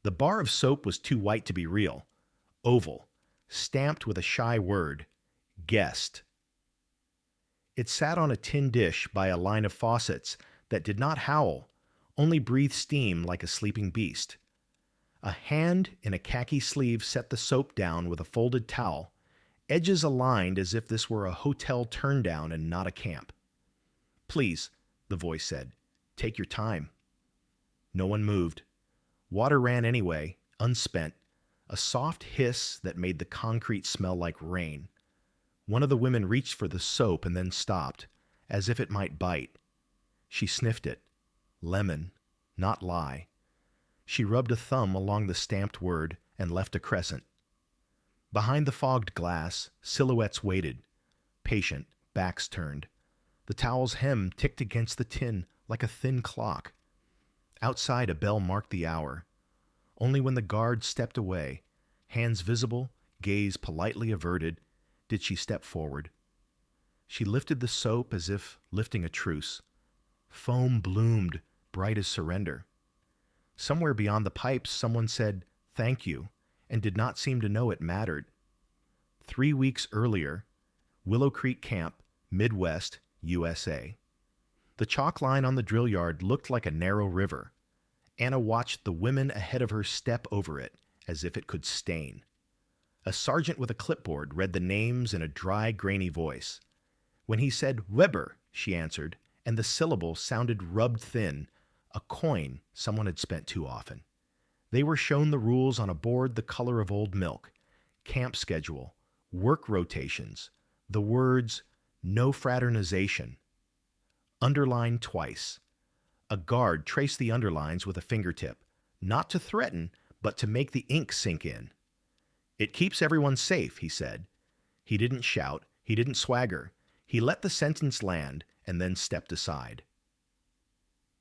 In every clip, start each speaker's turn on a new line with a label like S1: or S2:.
S1: The bar of soap was too white to be real. Oval, stamped with a shy word, guest. It sat on a tin dish by a line of faucets that did not howl, only breathe steam like a sleeping beast. A hand in a khaki sleeve set the soap down with a folded towel, edges aligned as if this were a hotel turndown and not a camp. "Please," the voice said, "take your time." No one moved. Water ran anyway, unspent, a soft hiss that made the concrete smell like rain. One of the women reached for the soap and then stopped, as if it might bite. She sniffed it. Lemon, not lye. She rubbed a thumb along the stamped word and left a crescent. Behind the fogged glass, silhouettes waited, patient, backs turned. The towel's hem ticked against the tin like a thin clock. Outside, a bell marked the hour. Only when the guard stepped away, hands visible, gaze politely averted, did she step forward. She lifted the soap as if lifting a truce. Foam bloomed, bright as surrender. Somewhere beyond the pipes, someone said, "Thank you," and did not seem to know it mattered. 3 weeks earlier, Willow Creek Camp, Midwest, USA. The chalk line on the drill yard looked like a narrow river. Anna watched the women ahead of her step over it, as if it could stain. A sergeant with a clipboard read the names in a dry, grainy voice. When he said Weber, she answered, and the syllable sounded rubbed thin, a coin someone had spent too often. They were shown the rules on a board the color of old milk, camp schedule, work rotations, the words, "No fraternization," underlined twice. A guard traced the underlines with a fingertip, not to threaten, but to make the ink sink in. "It keeps everyone safe," he said. He didn't shout, he didn't swagger. He let the sentence land and then stepped aside.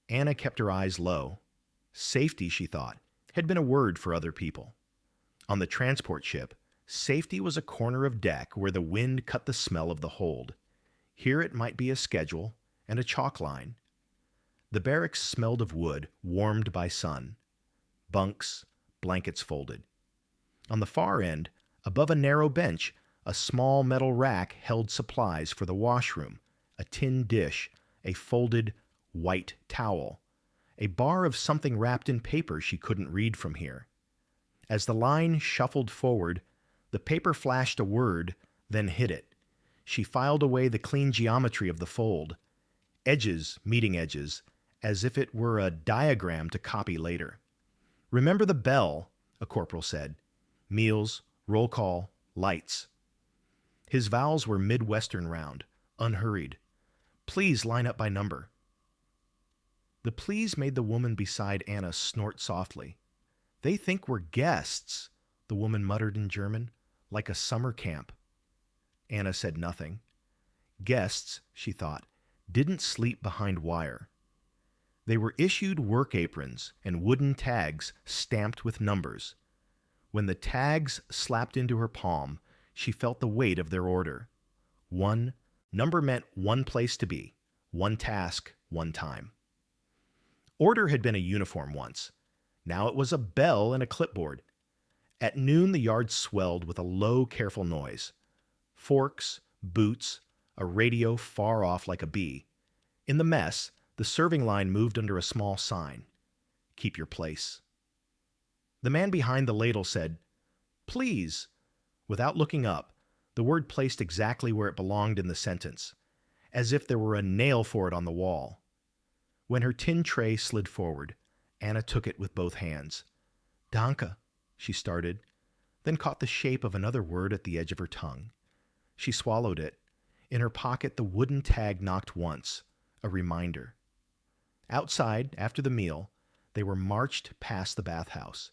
S1: Anna kept her eyes low. Safety, she thought, had been a word for other people. On the transport ship, safety was a corner of deck where the wind cut the smell of the hold. Here it might be a schedule and a chalk line. The barracks smelled of wood, warmed by sun. Bunks, blankets folded. On the far end, above a narrow bench, a small metal rack held supplies for the washroom, a tin dish, a folded white towel, a bar of something wrapped in paper she couldn't read from here. As the line shuffled forward, the paper flashed a word, then hid it. She filed away the clean geometry of the fold, edges meeting edges, as if it were a diagram to copy later. "Remember the bell," a corporal said. "Meals, roll call, lights." His vowels were Midwestern round, unhurried. "Please line up by number." The please made the woman beside Anna snort softly. "They think we're guests," the woman muttered in German, "like a summer camp." Anna said nothing. Guests, she thought, didn't sleep behind wire. They were issued work aprons and wooden tags stamped with numbers. When the tags slapped into her palm, she felt the weight of their order. One number meant one place to be, one task, one time. Order had been a uniform once. Now it was a bell and a clipboard. At noon, the yard swelled with a low, careful noise. Forks, boots, a radio far off like a bee. In the mess, the serving line moved under a small sign. "Keep your place." The man behind the ladle said, "Please." Without looking up, the word placed exactly where it belonged in the sentence, as if there were a nail for it on the wall. When her tin tray slid forward, Anna took it with both hands. "Danke," she started, then caught the shape of another word at the edge of her tongue. She swallowed it. In her pocket, the wooden tag knocked once, a reminder. Outside, after the meal, they were marched past the bathhouse.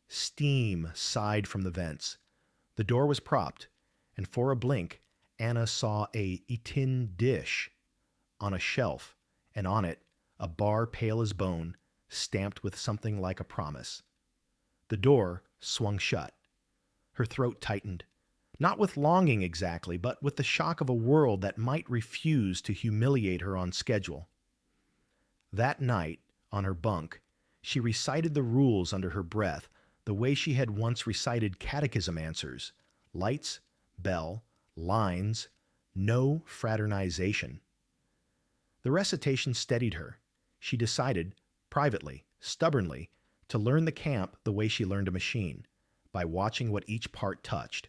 S1: Steam sighed from the vents. The door was propped, and for a blink, Anna saw a tin dish on a shelf, and on it, a bar pale as bone, stamped with something like a promise. The door swung shut. Her throat tightened, not with longing exactly, but with the shock of a world that might refuse to humiliate her on schedule. That night, on her bunk, She recited the rules under her breath, the way she had once recited catechism answers: lights, bell, lines, no fraternization. The recitation steadied her. She decided, privately, stubbornly, to learn the camp the way she learned a machine, by watching what each part touched.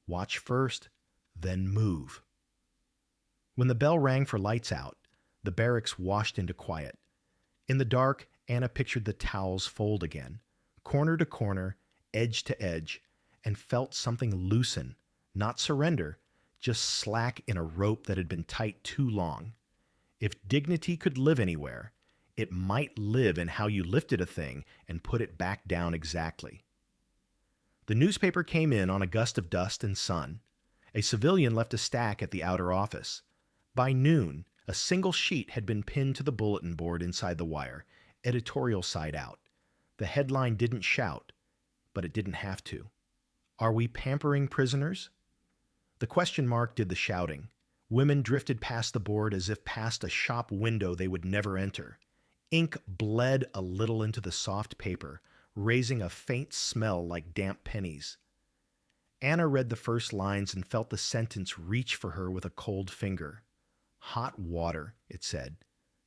S1: Watch first, then move. When the bell rang for lights out, the barracks washed into quiet. In the dark, Anna pictured the towels fold again, corner to corner, edge to edge, and felt something loosen, not surrender, just slack in a rope that had been tight too long. If dignity could live anywhere, it might live in how you lifted a thing and put it back down exactly. The newspaper came in on a gust of dust and sun. A civilian left a stack at the outer office. By noon, a single sheet had been pinned to the bulletin board inside the wire, editorial side out. The headline didn't shout, but it didn't have to. Are we pampering prisoners? The question mark did the shouting. Women drifted past the board as if past a shop window they would never enter. Ink bled a little into the soft paper, raising a faint smell like damp pennies. Anna read the first lines and felt the sentence reach for her with a cold finger. Hot water, it said.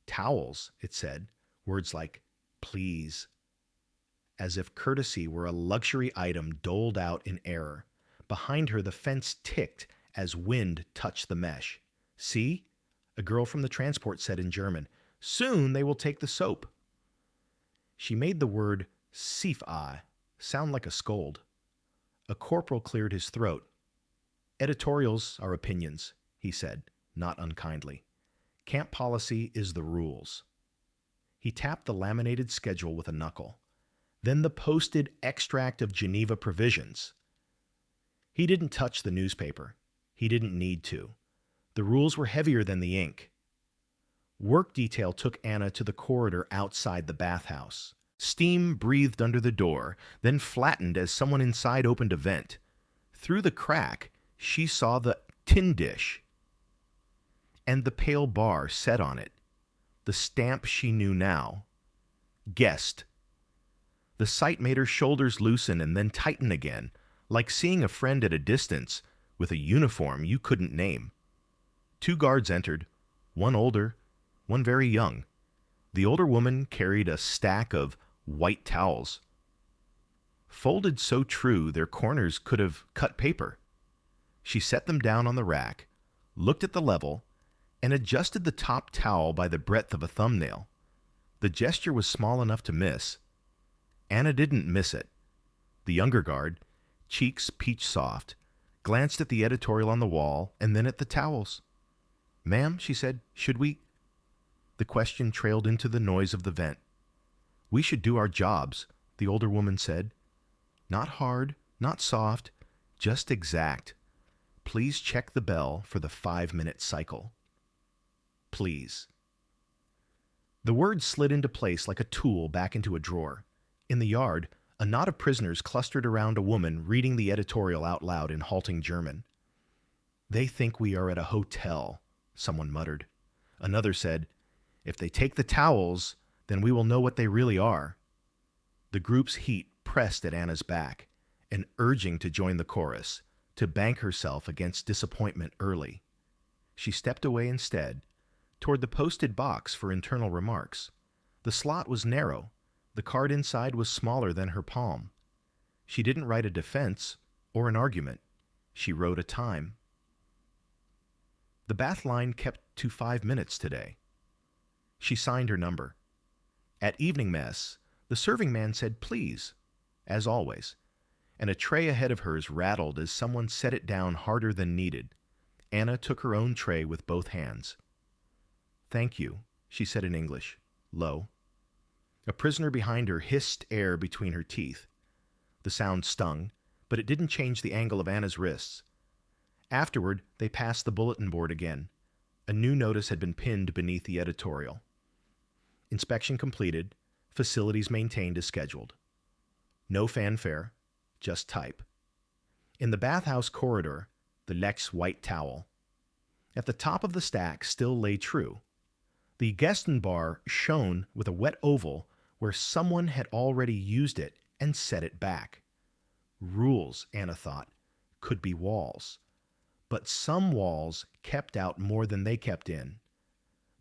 S1: Towels, it said. Words like, please. As if courtesy were a luxury item doled out in error. Behind her, the fence ticked as wind touched the mesh. See? A girl from the transport said in German. Soon they will take the soap. She made the word Siefei sound like a scold. A corporal cleared his throat. Editorials are opinions, he said, not unkindly. Camp policy is the rules. He tapped the laminated schedule with a knuckle. Then the posted extract of Geneva provisions. He didn't touch the newspaper. He didn't need to. The rules were heavier than the ink. Work detail took Anna to the corridor outside the bathhouse. Steam breathed under the door, then flattened as someone inside opened a vent. Through the crack, she saw the tin dish and the pale bar set on it, the stamp she knew now. Guest. The sight made her shoulders loosen and then tighten again, like seeing a friend at a distance with a uniform you couldn't name. 2 guards entered, one older, one very young. The older woman carried a stack of white towels, folded so true their corners could have cut paper. She set them down on the rack, looked at the level, and adjusted the top towel by the breadth of a thumbnail. The gesture was small enough to miss. Anna didn't miss it. The younger guard, cheeks peach soft, glanced at the editorial on the wall and then at the towels. Ma'am, she said, should we? The question trailed into the noise of the vent. We should do our jobs, the older woman said. Not hard, not soft, just exact. Please check the bell for the 5-minute cycle. Please. The words slid into place like a tool back into a drawer. In the yard, a knot of prisoners clustered around a woman reading the editorial out loud in halting German. They think we are at a hotel, someone muttered. Another said, if they take the towels, then we will know what they really are. The group's heat pressed at Anna's back, an urging to join the chorus, to bank herself against disappointment early. She stepped away instead, toward the posted box for internal remarks. The slot was narrow. The card inside was smaller than her palm. She didn't write a defense or an argument. She wrote a time. The bath line kept to 5 minutes today. She signed her number. At evening mess, the serving man said please, as always, and a tray ahead of hers rattled as someone set it down harder than needed. Anna took her own tray with both hands. Thank you, she said in English, low. A prisoner behind her hissed air between her teeth. The sound stung, but it didn't change the angle of Anna's wrists. Afterward, they passed the bulletin board again. A new notice had been pinned beneath the editorial. Inspection completed. Facilities maintained as scheduled. No fanfare, just type. In the bathhouse corridor, the Lex white towel. At the top of the stack still lay true. The Gesten bar shone with a wet oval where someone had already used it and set it back. Rules, Anna thought, could be walls. But some walls kept out more than they kept in.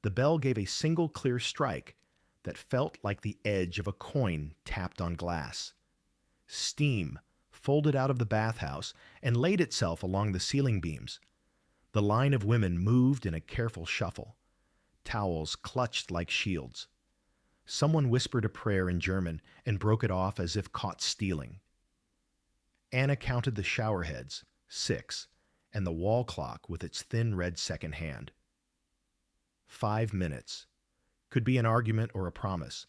S1: The bell gave a single clear strike that felt like the edge of a coin tapped on glass. Steam folded out of the bathhouse and laid itself along the ceiling beams. The line of women moved in a careful shuffle. Towels clutched like shields. Someone whispered a prayer in German and broke it off as if caught stealing. Anna counted the shower heads, 6, and the wall clock with its thin red second hand. 5 minutes. Could be an argument or a promise.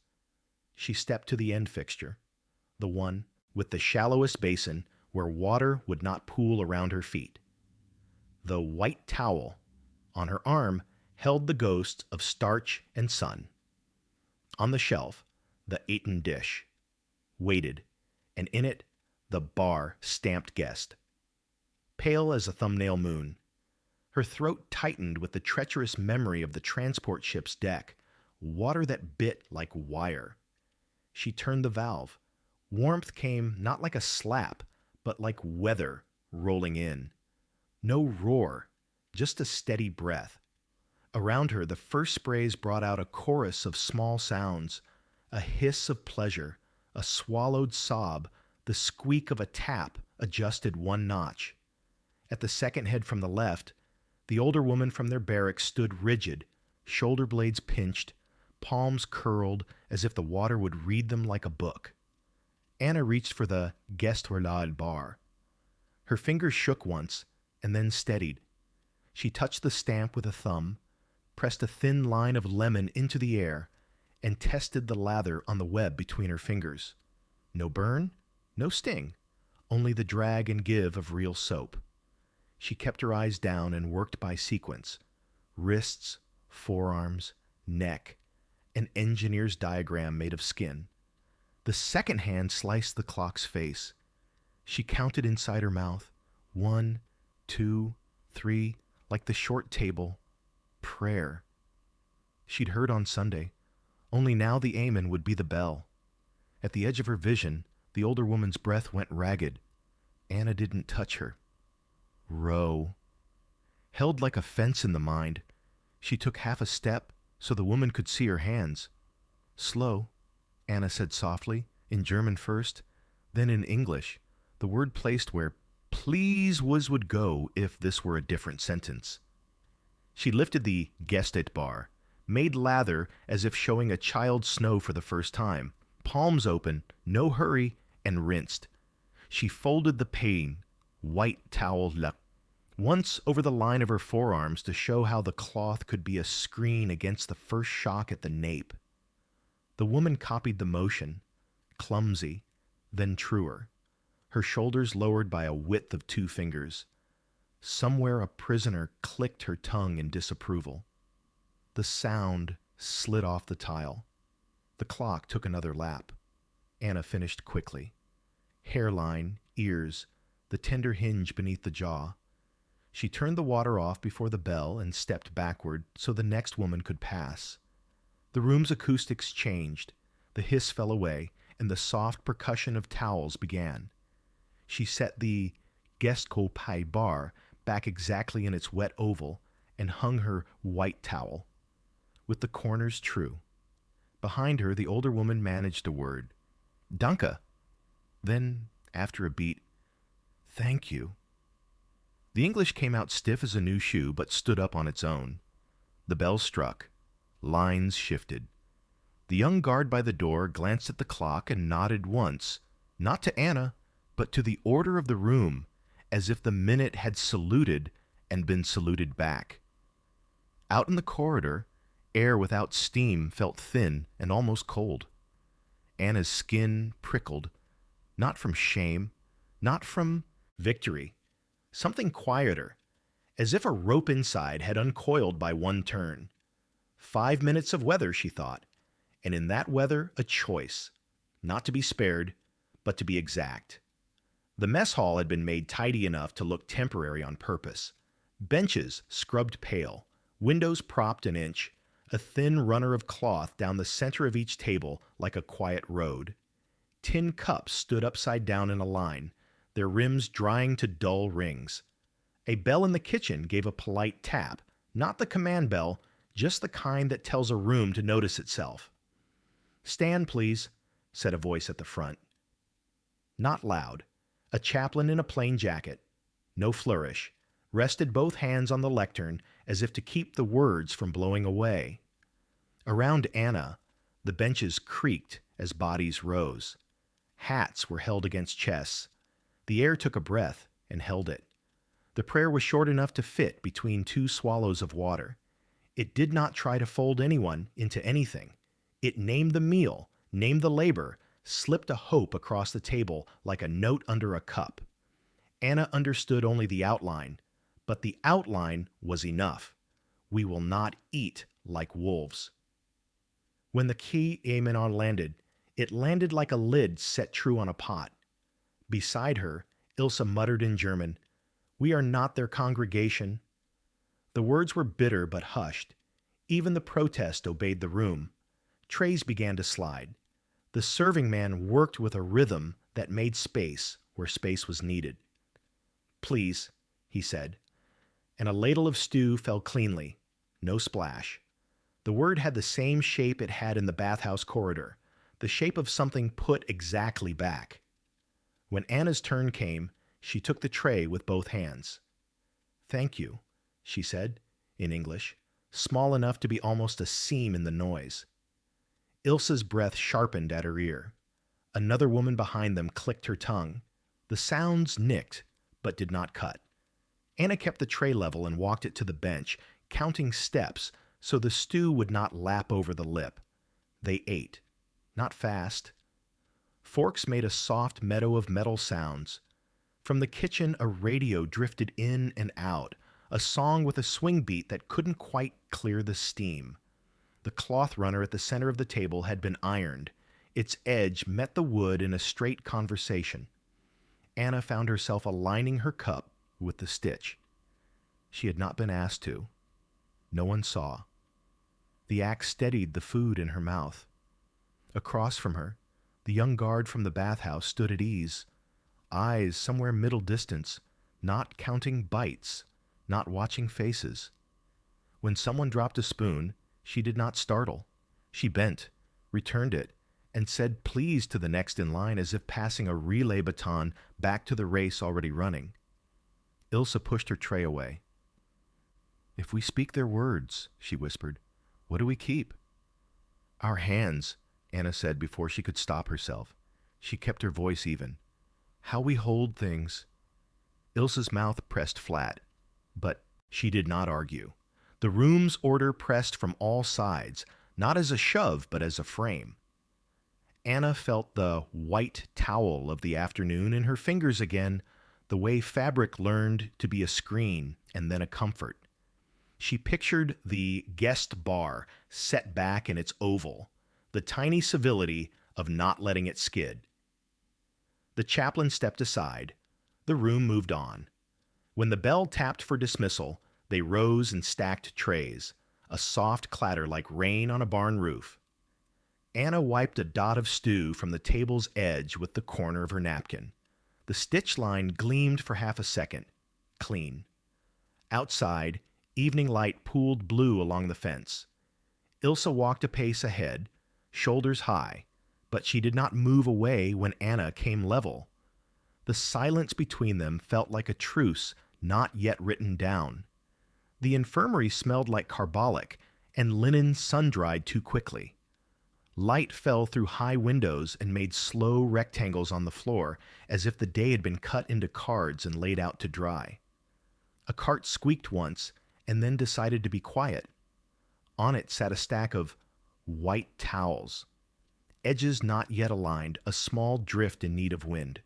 S1: She stepped to the end fixture, the one with the shallowest basin where water would not pool around her feet. The white towel on her arm held the ghosts of starch and sun. On the shelf, the eaten dish, waited, and in it, the bar stamped guest. Pale as a thumbnail moon, her throat tightened with the treacherous memory of the transport ship's deck, water that bit like wire. She turned the valve. Warmth came not like a slap, but like weather rolling in. No roar, just a steady breath. Around her, the first sprays brought out a chorus of small sounds, a hiss of pleasure, a swallowed sob, the squeak of a tap adjusted one notch. At the second head from the left, the older woman from their barracks stood rigid, shoulder blades pinched, palms curled as if the water would read them like a book. Anna reached for the Gestourlade bar. Her fingers shook once and then steadied. She touched the stamp with a thumb, pressed a thin line of lemon into the air, and tested the lather on the web between her fingers. No burn, no sting, only the drag and give of real soap. She kept her eyes down and worked by sequence. Wrists, forearms, neck, an engineer's diagram made of skin. The second hand sliced the clock's face. She counted inside her mouth. 1, 2, 3, like the short table. Prayer. She'd heard on Sunday, only now the amen would be the bell. At the edge of her vision, the older woman's breath went ragged. Anna didn't touch her. Row. Held like a fence in the mind, she took half a step so the woman could see her hands. Slow, Anna said softly, in German first, then in English, the word placed where please would go if this were a different sentence. She lifted the Gestet bar, made lather as if showing a child snow for the first time, palms open, no hurry, and rinsed. She folded the pane, white towel left, once over the line of her forearms to show how the cloth could be a screen against the first shock at the nape. The woman copied the motion, clumsy, then truer, her shoulders lowered by a width of 2 fingers. Somewhere a prisoner clicked her tongue in disapproval. The sound slid off the tile. The clock took another lap. Anna finished quickly. Hairline, ears, the tender hinge beneath the jaw. She turned the water off before the bell and stepped backward so the next woman could pass. The room's acoustics changed. The hiss fell away, and the soft percussion of towels began. She set the Gestkopai bar back exactly in its wet oval and hung her white towel, with the corners true. Behind her, the older woman managed a word. Danke. Then, after a beat, thank you. The English came out stiff as a new shoe, but stood up on its own. The bell struck. Lines shifted. The young guard by the door glanced at the clock and nodded once, not to Anna, but to the order of the room, as if the minute had saluted and been saluted back. Out in the corridor, air without steam felt thin and almost cold. Anna's skin prickled, not from shame, not from victory, something quieter, as if a rope inside had uncoiled by one turn. 5 minutes of weather, she thought, and in that weather a choice, not to be spared, but to be exact. The mess hall had been made tidy enough to look temporary on purpose. Benches scrubbed pale, windows propped an inch, a thin runner of cloth down the center of each table like a quiet road. Tin cups stood upside down in a line, their rims drying to dull rings. A bell in the kitchen gave a polite tap, not the command bell, just the kind that tells a room to notice itself. "Stand, please," said a voice at the front. Not loud. A chaplain in a plain jacket, no flourish, rested both hands on the lectern as if to keep the words from blowing away. Around Anna, the benches creaked as bodies rose. Hats were held against chests. The air took a breath and held it. The prayer was short enough to fit between two swallows of water. It did not try to fold anyone into anything. It named the meal, named the labor, slipped a hope across the table like a note under a cup. Anna understood only the outline, but the outline was enough. We will not eat like wolves. When the key Amen landed, it landed like a lid set true on a pot. Beside her, Ilse muttered in German, "We are not their congregation." The words were bitter but hushed. Even the protest obeyed the room. Trays began to slide. The serving man worked with a rhythm that made space where space was needed. "Please," he said, and a ladle of stew fell cleanly, no splash. The word had the same shape it had in the bathhouse corridor, the shape of something put exactly back. When Anna's turn came, she took the tray with both hands. "Thank you," she said, in English, small enough to be almost a seam in the noise. Ilse's breath sharpened at her ear. Another woman behind them clicked her tongue. The sounds nicked, but did not cut. Anna kept the tray level and walked it to the bench, counting steps so the stew would not lap over the lip. They ate. Not fast. Forks made a soft meadow of metal sounds. From the kitchen, a radio drifted in and out, a song with a swing beat that couldn't quite clear the steam. The cloth runner at the center of the table had been ironed. Its edge met the wood in a straight conversation. Anna found herself aligning her cup with the stitch. She had not been asked to. No one saw. The axe steadied the food in her mouth. Across from her, the young guard from the bathhouse stood at ease, eyes somewhere middle distance, not counting bites, not watching faces. When someone dropped a spoon, she did not startle. She bent, returned it, and said please to the next in line as if passing a relay baton back to the race already running. Ilse pushed her tray away. "If we speak their words," she whispered, "what do we keep?" "Our hands," Anna said before she could stop herself. She kept her voice even. "How we hold things." Ilse's mouth pressed flat, but she did not argue. The room's order pressed from all sides, not as a shove, but as a frame. Anna felt the white towel of the afternoon in her fingers again, the way fabric learned to be a screen and then a comfort. She pictured the guest bar set back in its oval, the tiny civility of not letting it skid. The chaplain stepped aside. The room moved on. When the bell tapped for dismissal, they rose and stacked trays, a soft clatter like rain on a barn roof. Anna wiped a dot of stew from the table's edge with the corner of her napkin. The stitch line gleamed for half a second. Clean. Outside, evening light pooled blue along the fence. Ilse walked a pace ahead, shoulders high, but she did not move away when Anna came level. The silence between them felt like a truce not yet written down. The infirmary smelled like carbolic, and linen sun-dried too quickly. Light fell through high windows and made slow rectangles on the floor, as if the day had been cut into cards and laid out to dry. A cart squeaked once, and then decided to be quiet. On it sat a stack of white towels. Edges not yet aligned, a small drift in need of wind.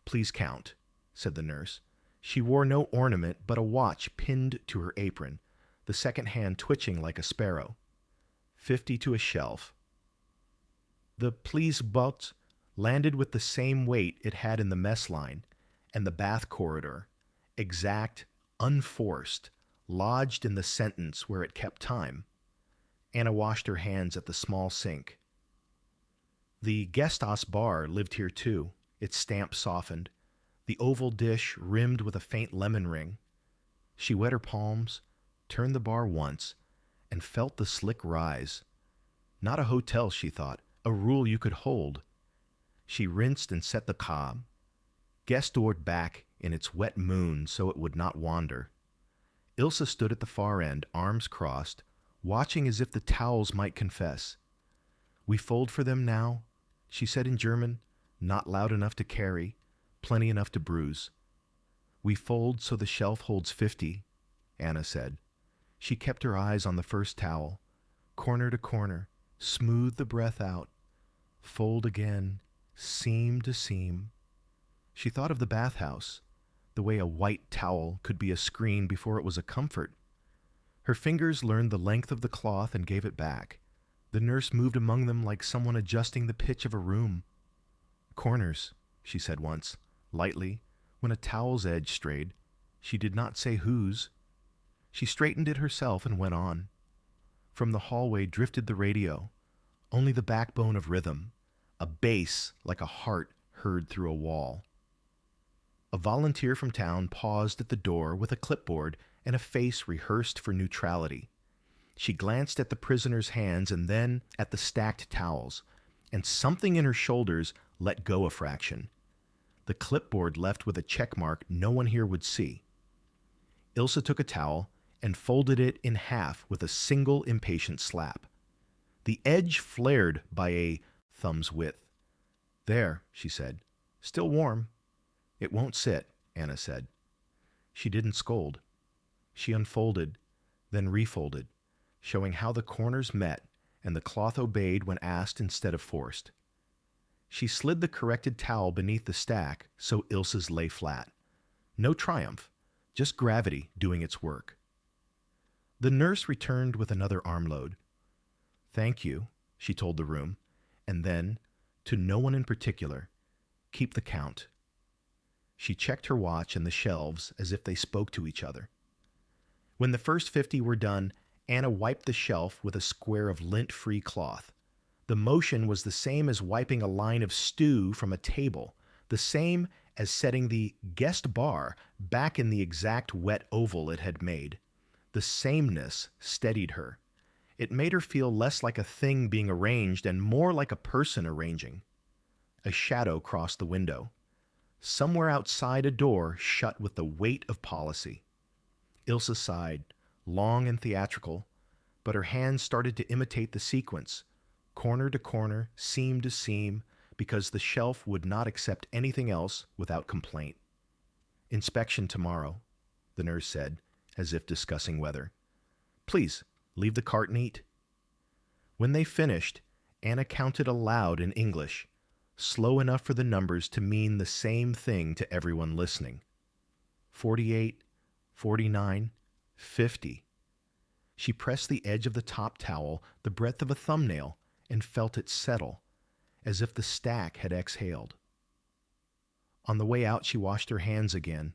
S1: "Please count," said the nurse. She wore no ornament but a watch pinned to her apron, the second hand twitching like a sparrow. 50 to a shelf. The "please but" landed with the same weight it had in the mess line and the bath corridor, exact, unforced, lodged in the sentence where it kept time. Anna washed her hands at the small sink. The Gestas bar lived here too, its stamp softened, the oval dish rimmed with a faint lemon ring. She wet her palms, turned the bar once, and felt the slick rise. Not a hotel, she thought, a rule you could hold. She rinsed and set the cob. Gestored back in its wet moon so it would not wander. Ilse stood at the far end, arms crossed, watching as if the towels might confess. "We fold for them now," she said in German, not loud enough to carry, plenty enough to bruise. "We fold so the shelf holds 50, Anna said. She kept her eyes on the first towel, corner to corner, smoothed the breath out, fold again, seam to seam. She thought of the bathhouse, the way a white towel could be a screen before it was a comfort. Her fingers learned the length of the cloth and gave it back. The nurse moved among them like someone adjusting the pitch of a room. "Corners," she said once, lightly, when a towel's edge strayed. She did not say whose. She straightened it herself and went on. From the hallway drifted the radio, only the backbone of rhythm, a bass like a heart heard through a wall. A volunteer from town paused at the door with a clipboard and a face rehearsed for neutrality. She glanced at the prisoner's hands and then at the stacked towels, and something in her shoulders let go a fraction. The clipboard left with a check mark no one here would see. Ilse took a towel and folded it in half with a single impatient slap. The edge flared by a thumb's width. "There," she said. "Still warm." "It won't sit," Anna said. She didn't scold. She unfolded, then refolded, showing how the corners met and the cloth obeyed when asked instead of forced. She slid the corrected towel beneath the stack so Ilse's lay flat. No triumph, just gravity doing its work. The nurse returned with another armload. "Thank you," she told the room, and then, to no one in particular, "Keep the count." She checked her watch and the shelves as if they spoke to each other. When the first 50 were done, Anna wiped the shelf with a square of lint-free cloth. The motion was the same as wiping a line of stew from a table, the same as setting the guest bar back in the exact wet oval it had made. The sameness steadied her. It made her feel less like a thing being arranged and more like a person arranging. A shadow crossed the window. Somewhere outside a door shut with the weight of policy. Ilse sighed, long and theatrical, but her hands started to imitate the sequence, corner to corner, seam to seam, because the shelf would not accept anything else without complaint. "Inspection tomorrow," the nurse said, as if discussing weather. "Please, leave the cart neat." When they finished, Anna counted aloud in English, slow enough for the numbers to mean the same thing to everyone listening. 48, 49, 50. She pressed the edge of the top towel the breadth of a thumbnail and felt it settle, as if the stack had exhaled. On the way out, she washed her hands again.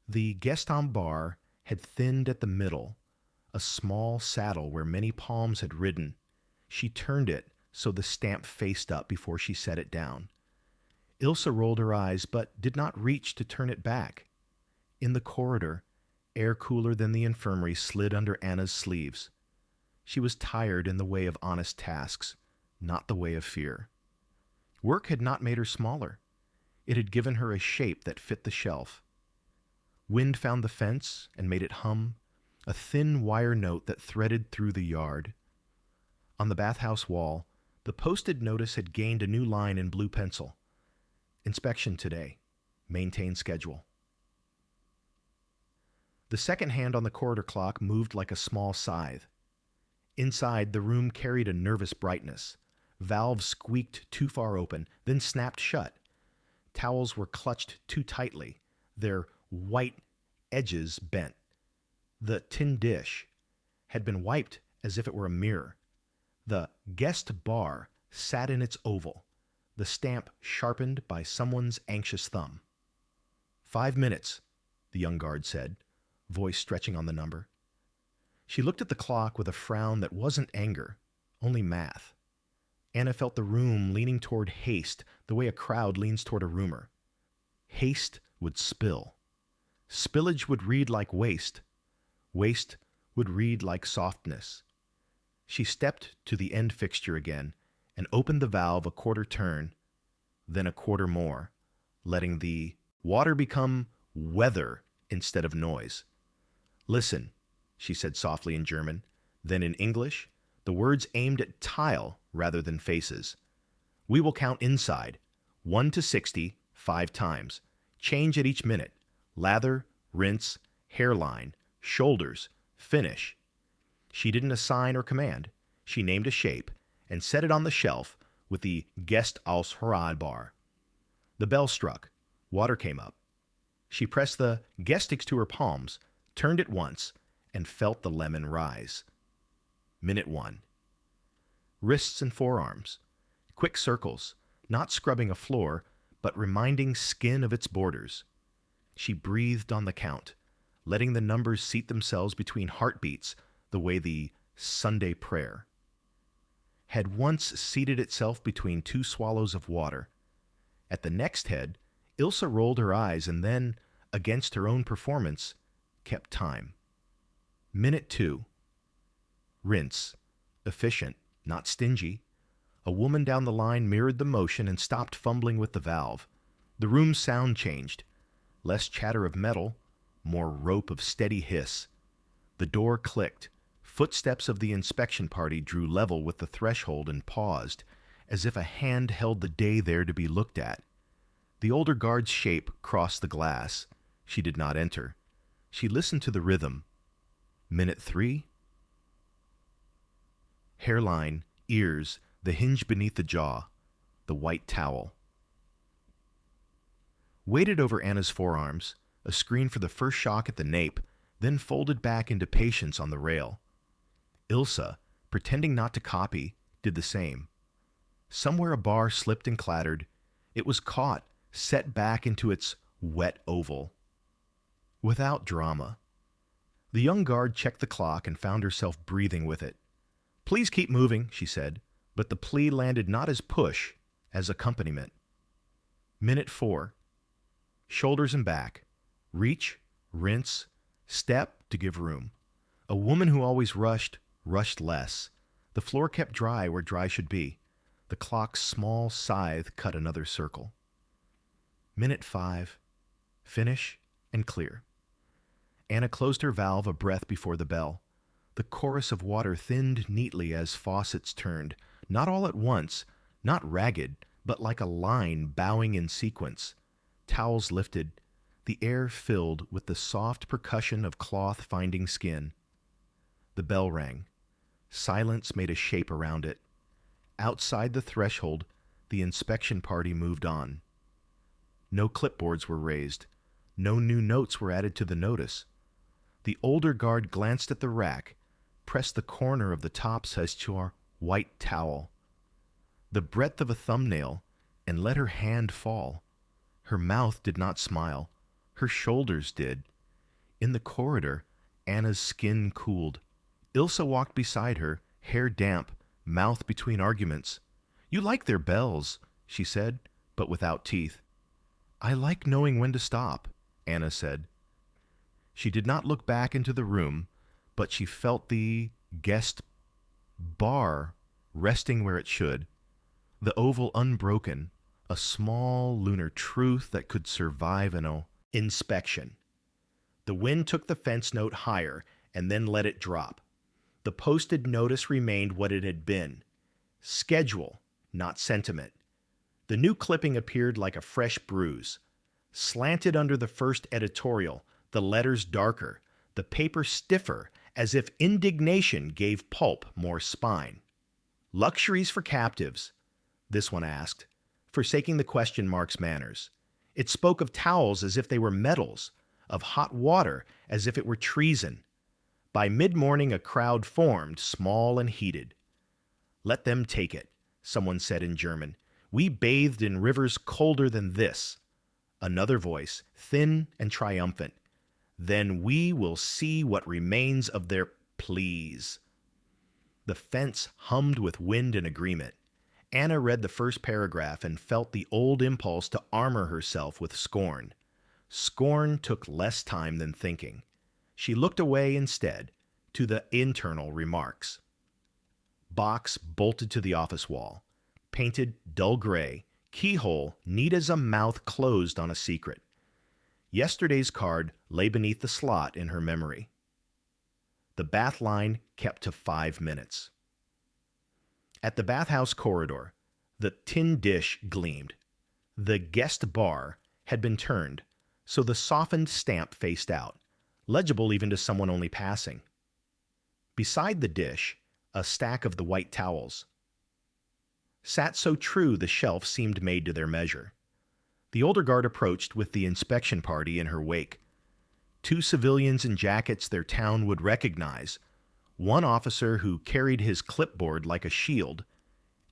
S1: The Gaston bar had thinned at the middle, a small saddle where many palms had ridden. She turned it so the stamp faced up before she set it down. Ilse rolled her eyes, but did not reach to turn it back. In the corridor, air cooler than the infirmary slid under Anna's sleeves. She was tired in the way of honest tasks, not the way of fear. Work had not made her smaller. It had given her a shape that fit the shelf. Wind found the fence and made it hum, a thin wire note that threaded through the yard. On the bathhouse wall, the posted notice had gained a new line in blue pencil. "Inspection today. Maintain schedule." The second hand on the corridor clock moved like a small scythe. Inside, the room carried a nervous brightness. Valves squeaked too far open, then snapped shut. Towels were clutched too tightly, their white edges bent. The tin dish had been wiped as if it were a mirror. The guest bar sat in its oval, the stamp sharpened by someone's anxious thumb. 5 minutes, the young guard said, voice stretching on the number. She looked at the clock with a frown that wasn't anger, only math. Anna felt the room leaning toward haste the way a crowd leans toward a rumor. Haste would spill. Spillage would read like waste. Waste would read like softness. She stepped to the end fixture again and opened the valve a quarter turn, then a quarter more, letting the water become weather instead of noise. "Listen," she said softly in German, then in English, the words aimed at tile rather than faces. "We will count inside, 1 to 60, 5 times. Change at each minute. Lather, rinse, hairline, shoulders, finish." She didn't assign or command. She named a shape and set it on the shelf with the Guest aus Herad bar. The bell struck. Water came up. She pressed the Gestics to her palms, turned it once, and felt the lemon rise. Minute 1. Wrists and forearms. Quick circles, not scrubbing a floor, but reminding skin of its borders. She breathed on the count, letting the numbers seat themselves between heartbeats the way the Sunday prayer had once seated itself between 2 swallows of water. At the next head, Ilse rolled her eyes and then, against her own performance, kept time. Minute 2. Rinse. Efficient, not stingy. A woman down the line mirrored the motion and stopped fumbling with the valve. The room's sound changed. Less chatter of metal, more rope of steady hiss. The door clicked. Footsteps of the inspection party drew level with the threshold and paused, as if a hand held the day there to be looked at. The older guard's shape crossed the glass. She did not enter. She listened to the rhythm. Minute 3. Hairline, ears, the hinge beneath the jaw, the white towel. Weighted over Anna's forearms, a screen for the first shock at the nape, then folded back into patience on the rail. Ilse, pretending not to copy, did the same. Somewhere a bar slipped and clattered. It was caught, set back into its wet oval. Without drama. The young guard checked the clock and found herself breathing with it. "Please keep moving," she said, but the plea landed not as push, as accompaniment. Minute 4. Shoulders and back. Reach, rinse, step to give room. A woman who always rushed less. The floor kept dry where dry should be. The clock's small scythe cut another circle. Minute 5. Finish and clear. Anna closed her valve a breath before the bell. The chorus of water thinned neatly as faucets turned, not all at once, not ragged, but like a line bowing in sequence. Towels lifted. The air filled with the soft percussion of cloth finding skin. The bell rang. Silence made a shape around it. Outside the threshold, the inspection party moved on. No clipboards were raised. No new notes were added to the notice. The older guard glanced at the rack, pressed the corner of the top Seichor white towel, the breadth of a thumbnail, and let her hand fall. Her mouth did not smile. Her shoulders did. In the corridor, Anna's skin cooled. Ilse walked beside her, hair damp, mouth between arguments. "You like their bells," she said, but without teeth. "I like knowing when to stop," Anna said. She did not look back into the room, but she felt the guest bar resting where it should, the oval unbroken, a small lunar truth that could survive an inspection. The wind took the fence note higher and then let it drop. The posted notice remained what it had been. Schedule, not sentiment. The new clipping appeared like a fresh bruise. Slanted under the first editorial, the letters darker, the paper stiffer, as if indignation gave pulp more spine. "Luxuries for captives," this one asked, forsaking the question mark's manners. It spoke of towels as if they were medals, of hot water as if it were treason. By mid-morning a crowd formed, small and heated. "Let them take it," someone said in German. "We bathed in rivers colder than this." Another voice, thin and triumphant. "Then we will see what remains of their please." The fence hummed with wind and agreement. Anna read the first paragraph and felt the old impulse to armor herself with scorn. Scorn took less time than thinking. She looked away instead, to the internal remarks. Box bolted to the office wall, painted dull gray, keyhole neat as a mouth closed on a secret. Yesterday's card lay beneath the slot in her memory. The bath line kept to 5 minutes. At the bathhouse corridor, the tin dish gleamed. The guest bar had been turned, so the softened stamp faced out, legible even to someone only passing. Beside the dish, a stack of the white towels sat so true the shelf seemed made to their measure. The older guard approached with the inspection party in her wake. 2 civilians in jackets their town would recognize, one officer who carried his clipboard like a shield,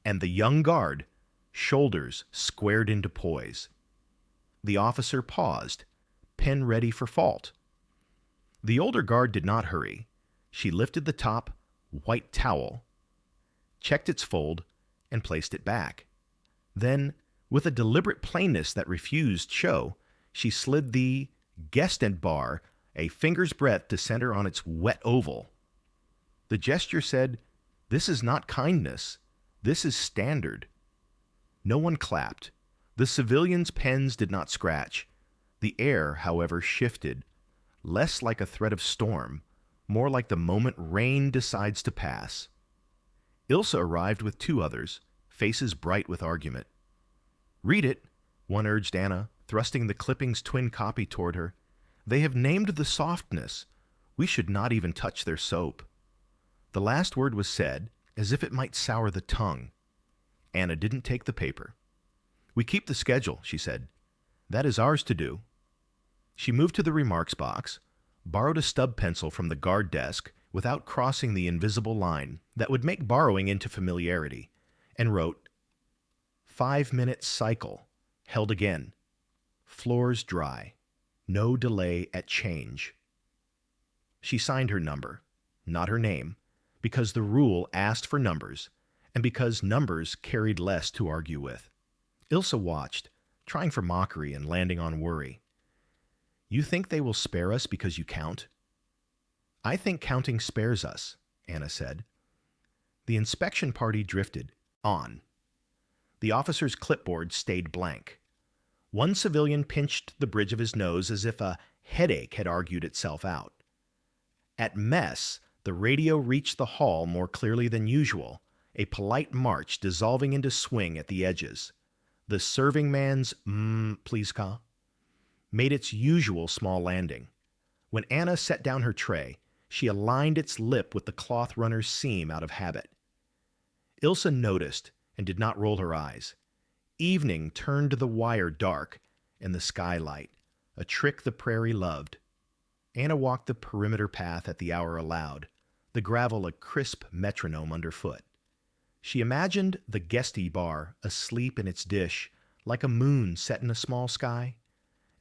S1: and the young guard, shoulders squared into poise. The officer paused, pen ready for fault. The older guard did not hurry. She lifted the top white towel, checked its fold, and placed it back. Then, with a deliberate plainness that refused show, she slid the guest bar a finger's breadth to center on its wet oval. The gesture said, "This is not kindness. This is standard." No one clapped. The civilians' pens did not scratch. The air, however, shifted, less like a threat of storm, more like the moment rain decides to pass. Ilsa arrived with 2 others, faces bright with argument. "Read it," one urged Anna, thrusting the clipping's twin copy toward her. "They have named the softness. We should not even touch their soap." The last word was said, as if it might sour the tongue. Anna didn't take the paper. "We keep the schedule," she said. "That is ours to do." She moved to the remarks box, borrowed a stub pencil from the guard desk without crossing the invisible line that would make borrowing into familiarity, and wrote, "5-minute cycle, held again. Floors dry. No delay at change." She signed her number, not her name, because the rule asked for numbers, and because numbers carried less to argue with. Ilsa watched, trying for mockery and landing on worry. "You think they will spare us because you count?" "I think counting spares us," Anna said. The inspection party drifted on. The officer's clipboard stayed blank. One civilian pinched the bridge of his nose as if a headache had argued itself out. At mess, the radio reached the hall more clearly than usual, a polite march dissolving into swing at the edges. The serving man's please ka made its usual small landing. When Anna set down her tray, she aligned its lip with the cloth runner's seam out of habit. Ilsa noticed and did not roll her eyes. Evening turned the wire dark and the sky light, a trick the prairie loved. Anna walked the perimeter path at the hour allowed, the gravel a crisp metronome underfoot. She imagined the guesty bar asleep in its dish, like a moon set in a small sky.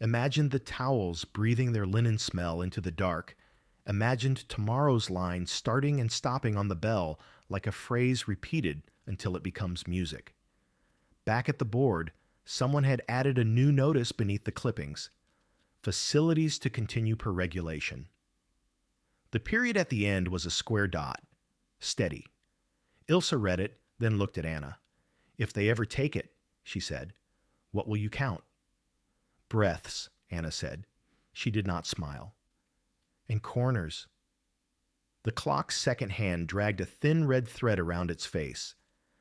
S1: Imagined the towels breathing their linen smell into the dark. Imagined tomorrow's line starting and stopping on the bell like a phrase repeated until it becomes music. Back at the board, someone had added a new notice beneath the clippings. Facilities to continue per regulation. The period at the end was a square dot. Steady. Ilsa read it, then looked at Anna. "If they ever take it," she said, "what will you count?" "Breaths," Anna said. She did not smile. "And corners." The clock's second hand dragged a thin red thread around its face.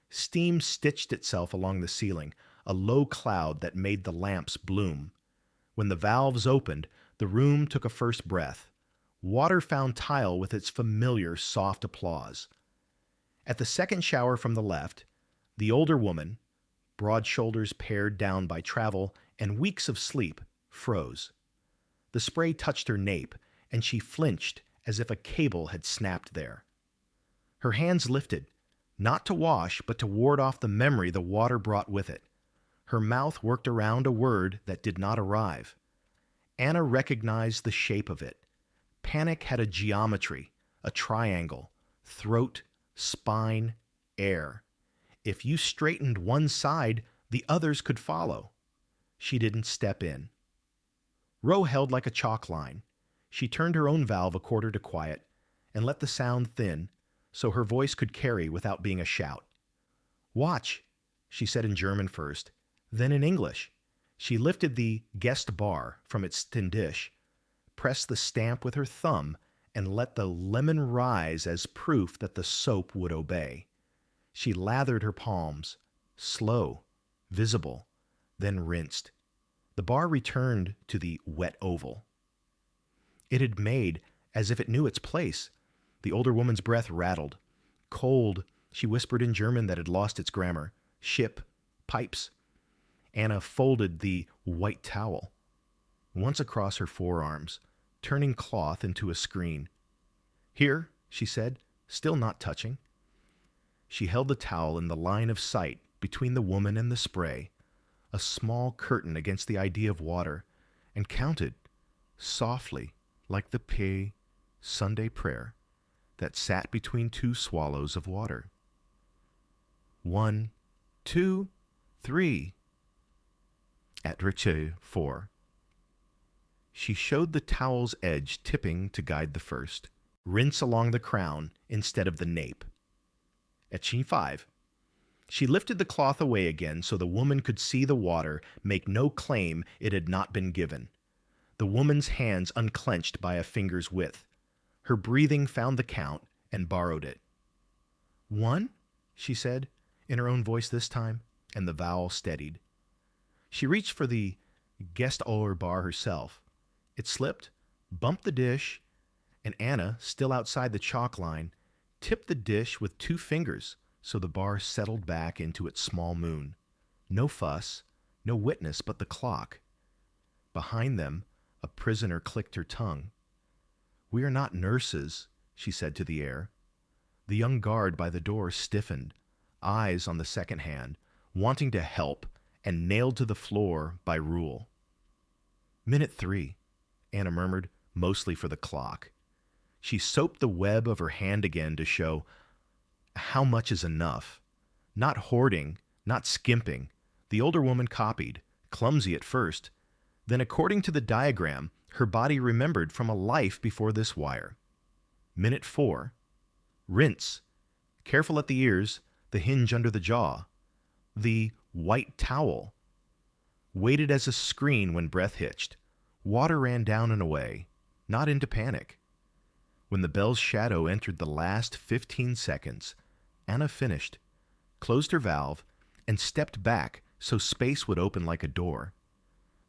S1: Steam stitched itself along the ceiling, a low cloud that made the lamps bloom. When the valves opened, the room took a first breath. Water found tile with its familiar soft applause. At the second shower from the left, the older woman, broad shoulders pared down by travel and weeks of sleep, froze. The spray touched her nape, and she flinched as if a cable had snapped there. Her hands lifted, not to wash, but to ward off the memory the water brought with it. Her mouth worked around a word that did not arrive. Anna recognized the shape of it. Panic had a geometry, a triangle, throat, spine, air. If you straightened one side, the others could follow. She didn't step in. Roe held like a chalk line. She turned her own valve a quarter to quiet and let the sound thin so her voice could carry without being a shout. Watch, she said in German first, then in English. She lifted the guest bar from its tin dish, pressed the stamp with her thumb, and let the lemon rise as proof that the soap would obey. She lathered her palms, slow, visible, then rinsed. The bar returned to the wet oval. It had made as if it knew its place. The older woman's breath rattled. Cold, she whispered in German that had lost its grammar. Ship, pipes. Anna folded the white towel once across her forearms, turning cloth into a screen. Here, she said, still not touching. She held the towel in the line of sight between the woman and the spray, a small curtain against the idea of water, and counted, softly, like the P Sunday prayer that sat between two swallows of water. 1, 2, 3. At Riche 4. She showed the towel's edge tipping to guide the first. Rinse along the crown instead of the nape. At Scene 5. She lifted the cloth away again so the woman could see the water make no claim it had not been given. The woman's hands unclenched by a finger's width. Her breathing found the count and borrowed it. 1, she said, in her own voice this time, and the vowel steadied. She reached for the guest oer bar herself. It slipped, bumped the dish, and Anna, still outside the chalk line, tipped the dish with 2 fingers so the bar settled back into its small moon. No fuss, no witness but the clock. Behind them, a prisoner clicked her tongue. "We are not nurses," she said to the air. The young guard by the door stiffened, eyes on the second hand, wanting to help, and nailed to the floor by rule. "Minute 3, Anna murmured, mostly for the clock. She soaped the web of her hand again to show how much is enough. Not hoarding, not skimping. The older woman copied, clumsy at first. Then, according to the diagram, her body remembered from a life before this wire. Minute 4. Rinse. Careful at the ears, the hinge under the jaw. The white towel. Waited as a screen when breath hitched. Water ran down and away, not into panic. When the bell's shadow entered the last 15 seconds, Anna finished, closed her valve, and stepped back so space would open like a door.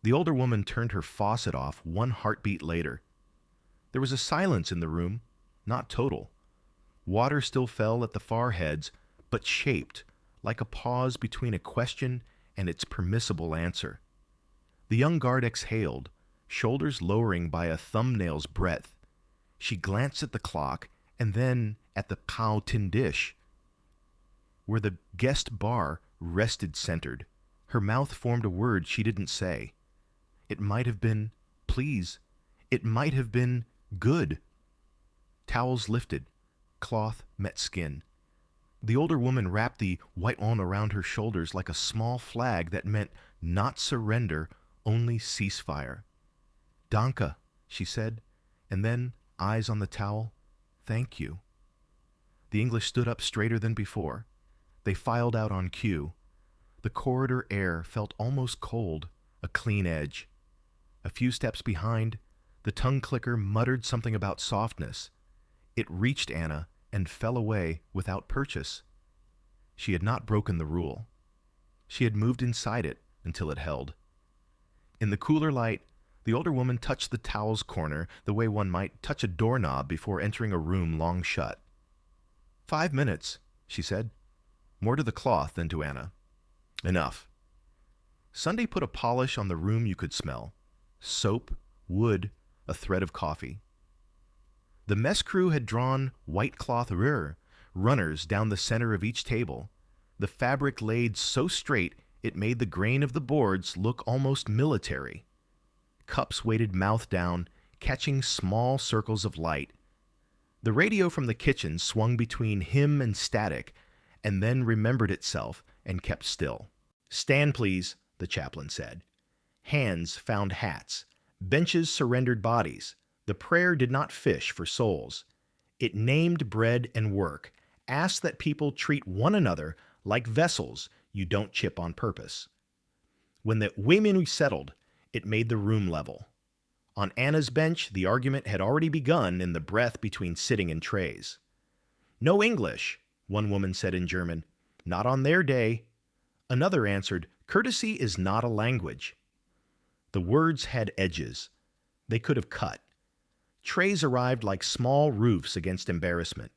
S1: The older woman turned her faucet off 1 heartbeat later. There was a silence in the room, not total. Water still fell at the far heads, but shaped, like a pause between a question and its permissible answer. The young guard exhaled, shoulders lowering by a thumbnail's breadth. She glanced at the clock and then at the POW tin dish, where the guest bar rested centered. Her mouth formed a word she didn't say. It might have been, please. It might have been, good. Towels lifted. Cloth met skin. The older woman wrapped the white one around her shoulders like a small flag that meant not surrender, only ceasefire. "Danke," she said, and then, eyes on the towel, "Thank you." The English stood up straighter than before. They filed out on cue. The corridor air felt almost cold, a clean edge. A few steps behind, the tongue clicker muttered something about softness. It reached Anna and fell away without purchase. She had not broken the rule. She had moved inside it until it held. In the cooler light, the older woman touched the towel's corner the way one might touch a doorknob before entering a room long shut. 5 minutes, she said, more to the cloth than to Anna. Enough. Sunday put a polish on the room you could smell. Soap, wood, a thread of coffee. The mess crew had drawn white cloth runners down the center of each table, the fabric laid so straight it made the grain of the boards look almost military. Cups waited mouth down, catching small circles of light. The radio from the kitchen swung between him and static, and then remembered itself and kept still. "Stand, please," the chaplain said. Hands found hats. Benches surrendered bodies. The prayer did not fish for souls. It named bread and work, asked that people treat one another like vessels you don't chip on purpose. When the Weminu settled, it made the room level. On Anna's bench, the argument had already begun in the breath between sitting and trays. "No English," one woman said in German. "Not on their day." Another answered, "Courtesy is not a language." The words had edges. They could have cut. Trays arrived like small roofs against embarrassment.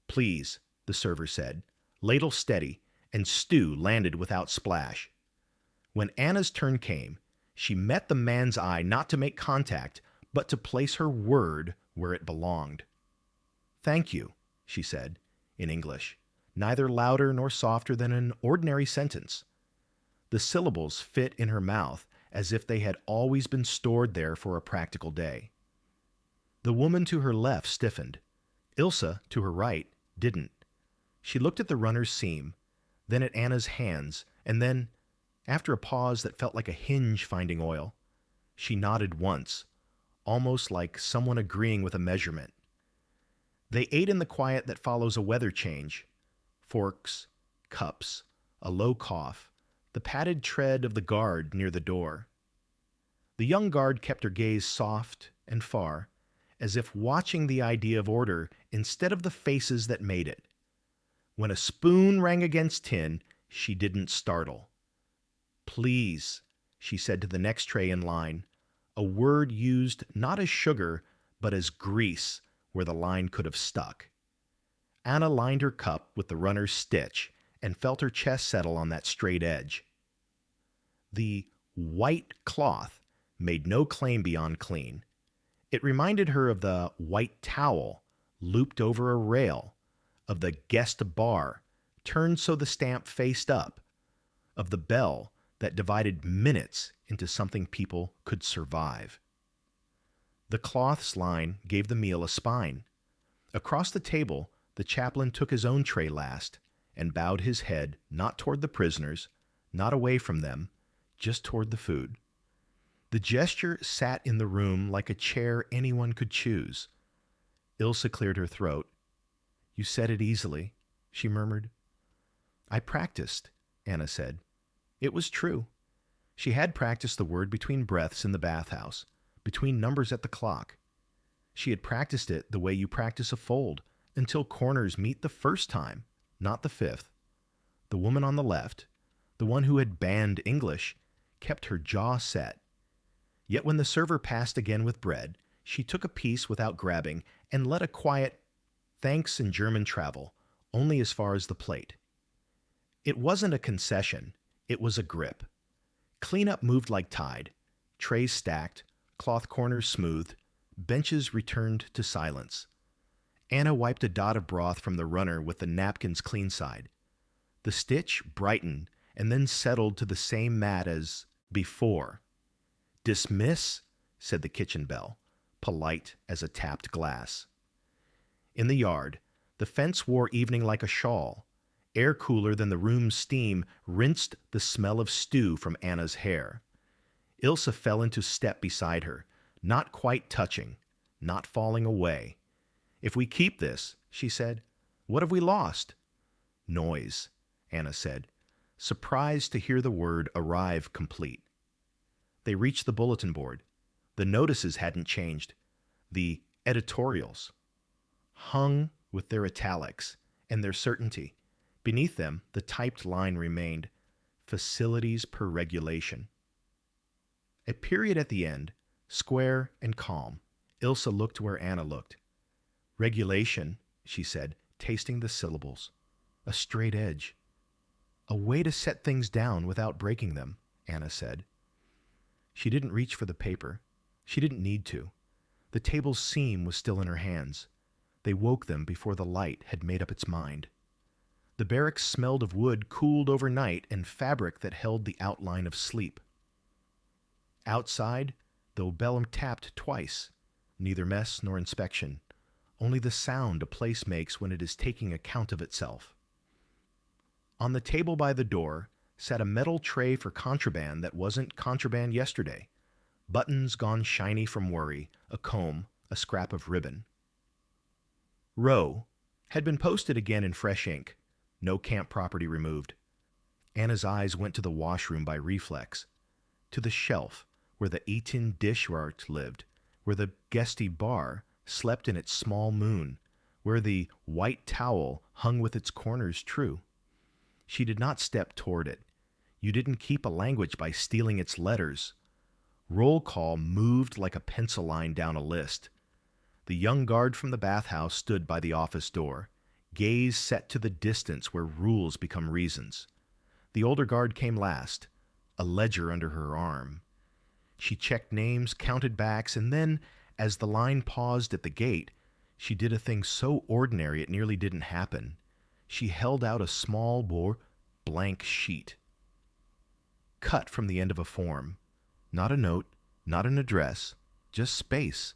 S1: "Please," the server said, ladle steady, and stew landed without splash. When Anna's turn came, she met the man's eye not to make contact, but to place her word where it belonged. "Thank you," she said, in English, neither louder nor softer than an ordinary sentence. The syllables fit in her mouth as if they had always been stored there for a practical day. The woman to her left stiffened. Ilse, to her right, didn't. She looked at the runner's seam, then at Anna's hands, and then, after a pause that felt like a hinge finding oil, she nodded once, almost like someone agreeing with a measurement. They ate in the quiet that follows a weather change. Forks, cups, a low cough, the padded tread of the guard near the door. The young guard kept her gaze soft and far, as if watching the idea of order instead of the faces that made it. When a spoon rang against tin, she didn't startle. "Please," she said to the next tray in line, a word used not as sugar, but as grease where the line could have stuck. Anna lined her cup with the runner's stitch and felt her chest settle on that straight edge. The white cloth made no claim beyond clean. It reminded her of the white towel looped over a rail, of the guest bar turned so the stamp faced up, of the bell that divided minutes into something people could survive. The cloth's line gave the meal a spine. Across the table, the chaplain took his own tray last and bowed his head not toward the prisoners, not away from them, just toward the food. The gesture sat in the room like a chair anyone could choose. Ilse cleared her throat. "You said it easily," she murmured. "I practiced," Anna said. It was true. She had practiced the word between breaths in the bathhouse, between numbers at the clock. She had practiced it the way you practice a fold, until corners meet the first time, not the fifth. The woman on the left, the one who had banned English, kept her jaw set. Yet when the server passed again with bread, she took a piece without grabbing and let a quiet thanks in German travel, only as far as the plate. It wasn't a concession, it was a grip. Cleanup moved like tide. Trays stacked, cloth corners smoothed, benches returned to silence. Anna wiped a dot of broth from the runner with the napkin's clean side. The stitch brightened and then settled to the same mat as before. "Dismiss," said the kitchen bell, polite as a tapped glass. In the yard, the fence wore evening like a shawl. Air cooler than the room's steam rinsed the smell of stew from Anna's hair. Ilse fell into step beside her, not quite touching, not falling away. "If we keep this," she said, "what have we lost?" "Noise," Anna said, surprised to hear the word arrive complete. They reached the bulletin board. The notices hadn't changed. The editorials hung with their italics and their certainty. Beneath them, the typed line remained, "Facilities per regulation." A period at the end, square and calm. Ilse looked where Anna looked. "Regulation," she said, tasting the syllables. "A straight edge." "A way to set things down without breaking them," Anna said. She didn't reach for the paper. She didn't need to. The table's seam was still in her hands. They woke them before the light had made up its mind. The barracks smelled of wood cooled overnight and fabric that held the outline of sleep. Outside, the bell tapped twice, neither mess nor inspection, only the sound a place makes when it is taking account of itself. On the table by the door sat a metal tray for contraband that wasn't contraband yesterday. Buttons gone shiny from worry, a comb, a scrap of ribbon. Row had been posted again in fresh ink. No camp property removed. Anna's eyes went to the washroom by reflex, to the shelf where the 18 dishwart lived, where the guesty bar slept in its small moon, where the white towel hung with its corners true. She did not step toward it. You didn't keep a language by stealing its letters. Roll call moved like a pencil line down a list. The young guard from the bathhouse stood by the office door, gaze set to the distance where rules become reasons. The older guard came last, a ledger under her arm. She checked names, counted backs, and then, as the line paused at the gate, she did a thing so ordinary it nearly didn't happen. She held out a small blank sheet, cut from the end of a form. Not a note, not an address, just space.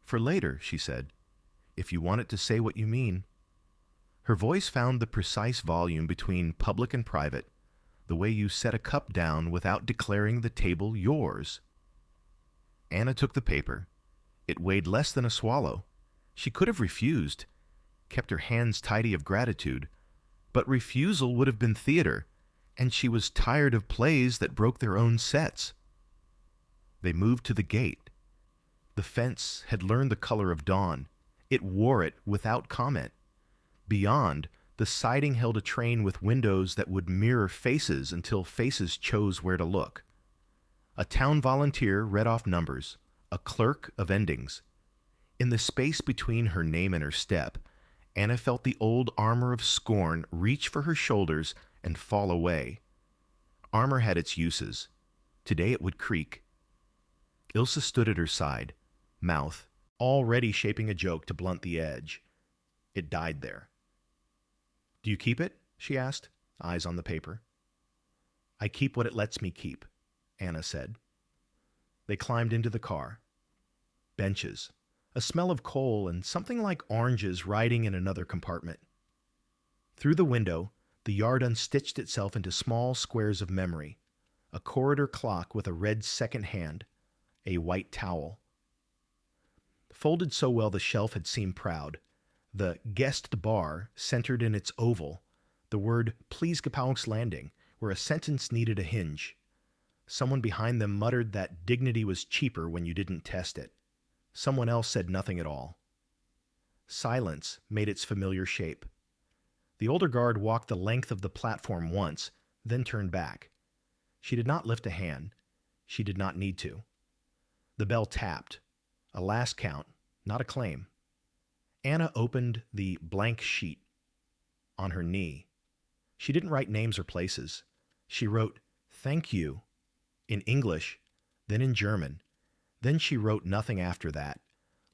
S1: For later, she said, if you want it to say what you mean. Her voice found the precise volume between public and private, the way you set a cup down without declaring the table yours. Anna took the paper. It weighed less than a swallow. She could have refused, kept her hands tidy of gratitude, but refusal would have been theater, and she was tired of plays that broke their own sets. They moved to the gate. The fence had learned the color of dawn. It wore it without comment. Beyond, the siding held a train with windows that would mirror faces until faces chose where to look. A town volunteer read off numbers, a clerk of endings. In the space between her name and her step, Anna felt the old armor of scorn reach for her shoulders and fall away. Armor had its uses. Today it would creak. Ilse stood at her side, mouth already shaping a joke to blunt the edge. It died there. Do you keep it? She asked, eyes on the paper. I keep what it lets me keep, Anna said. They climbed into the car. Benches, a smell of coal and something like oranges riding in another compartment. Through the window, the yard unstitched itself into small squares of memory, a corridor clock with a red second hand, a white towel. Folded so well the shelf had seemed proud, the guest bar centered in its oval, the word "Please Gepauch's Landing," where a sentence needed a hinge. Someone behind them muttered that dignity was cheaper when you didn't test it. Someone else said nothing at all. Silence made its familiar shape. The older guard walked the length of the platform once, then turned back. She did not lift a hand. She did not need to. The bell tapped. A last count, not a claim. Anna opened the blank sheet on her knee. She didn't write names or places. She wrote, "Thank you," in English, then in German. Then she wrote nothing after that,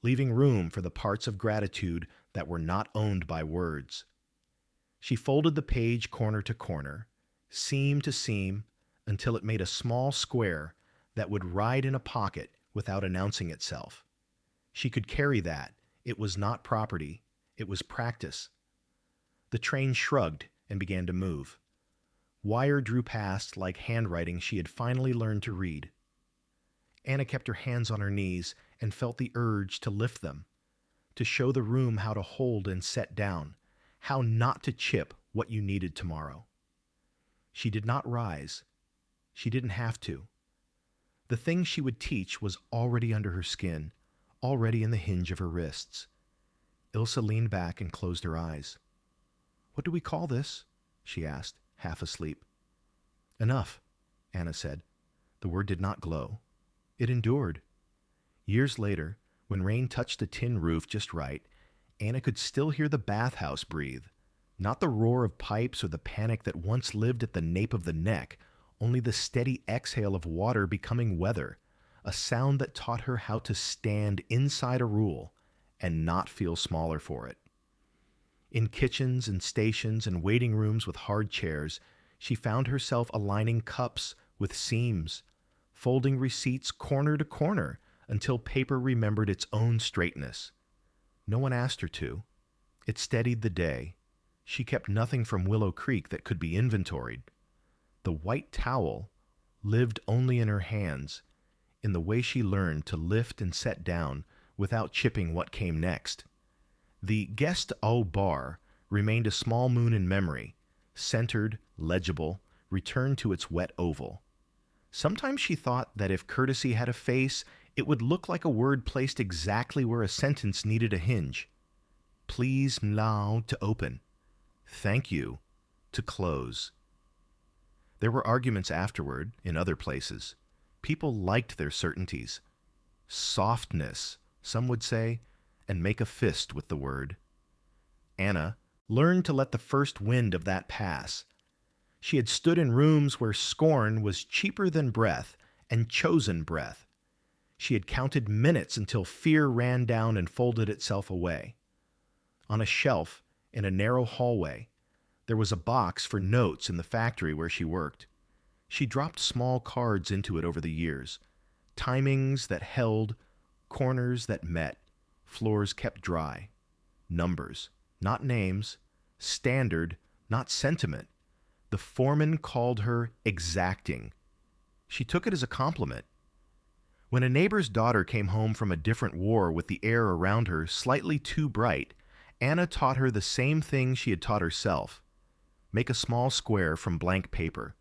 S1: leaving room for the parts of gratitude that were not owned by words. She folded the page corner to corner, seam to seam, until it made a small square that would ride in a pocket without announcing itself. She could carry that. It was not property. It was practice. The train shrugged and began to move. Wire drew past like handwriting she had finally learned to read. Anna kept her hands on her knees and felt the urge to lift them, to show the room how to hold and set down, how not to chip what you needed tomorrow. She did not rise. She didn't have to. The thing she would teach was already under her skin, already in the hinge of her wrists. Ilse leaned back and closed her eyes. "What do we call this?" she asked, half asleep. "Enough," Anna said. The word did not glow. It endured. Years later, when rain touched the tin roof just right, Anna could still hear the bathhouse breathe. Not the roar of pipes or the panic that once lived at the nape of the neck, only the steady exhale of water becoming weather, a sound that taught her how to stand inside a rule and not feel smaller for it. In kitchens and stations and waiting rooms with hard chairs, she found herself aligning cups with seams, folding receipts corner to corner until paper remembered its own straightness. No one asked her to. It steadied the day. She kept nothing from Willow Creek that could be inventoried. The white towel lived only in her hands, in the way she learned to lift and set down without chipping what came next. The guest au bar remained a small moon in memory, centered, legible, returned to its wet oval. Sometimes she thought that if courtesy had a face, it would look like a word placed exactly where a sentence needed a hinge. Please m'lauw to open. Thank you to close. There were arguments afterward in other places. People liked their certainties. Softness, some would say, and make a fist with the word. Anna learned to let the first wind of that pass. She had stood in rooms where scorn was cheaper than breath and chosen breath. She had counted minutes until fear ran down and folded itself away. On a shelf in a narrow hallway, there was a box for notes in the factory where she worked. She dropped small cards into it over the years, timings that held, corners that met, floors kept dry, numbers, not names, standard, not sentiment. The foreman called her exacting. She took it as a compliment. When a neighbor's daughter came home from a different war with the air around her slightly too bright, Anna taught her the same thing she had taught herself. Make a small square from blank paper.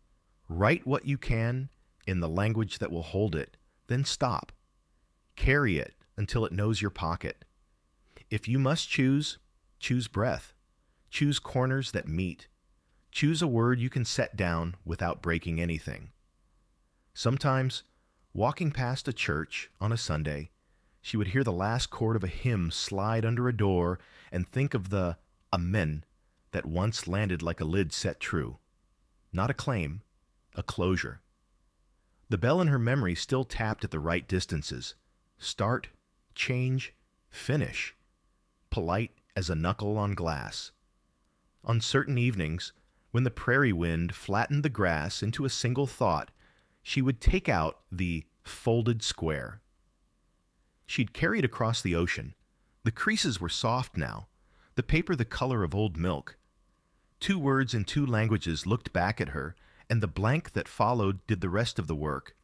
S1: Write what you can in the language that will hold it, then stop. Carry it until it knows your pocket. If you must choose, choose breath. Choose corners that meet. Choose a word you can set down without breaking anything. Sometimes, walking past a church on a Sunday, she would hear the last chord of a hymn slide under a door and think of the amen that once landed like a lid set true. Not a claim, a closure. The bell in her memory still tapped at the right distances. Start, change, finish. Polite as a knuckle on glass. On certain evenings, when the prairie wind flattened the grass into a single thought, she would take out the folded square. She'd carry it across the ocean. The creases were soft now, the paper the color of old milk. 2 words in 2 languages looked back at her, and the blank that followed did the rest of the work.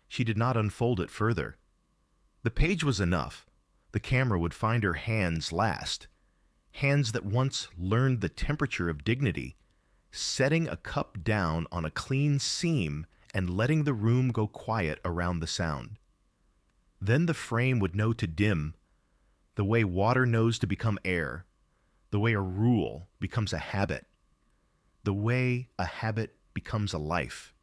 S1: She did not unfold it further. The page was enough. The camera would find her hands last. Hands that once learned the temperature of dignity, setting a cup down on a clean seam and letting the room go quiet around the sound. Then the frame would know to dim, the way water knows to become air, the way a rule becomes a habit, the way a habit becomes a life.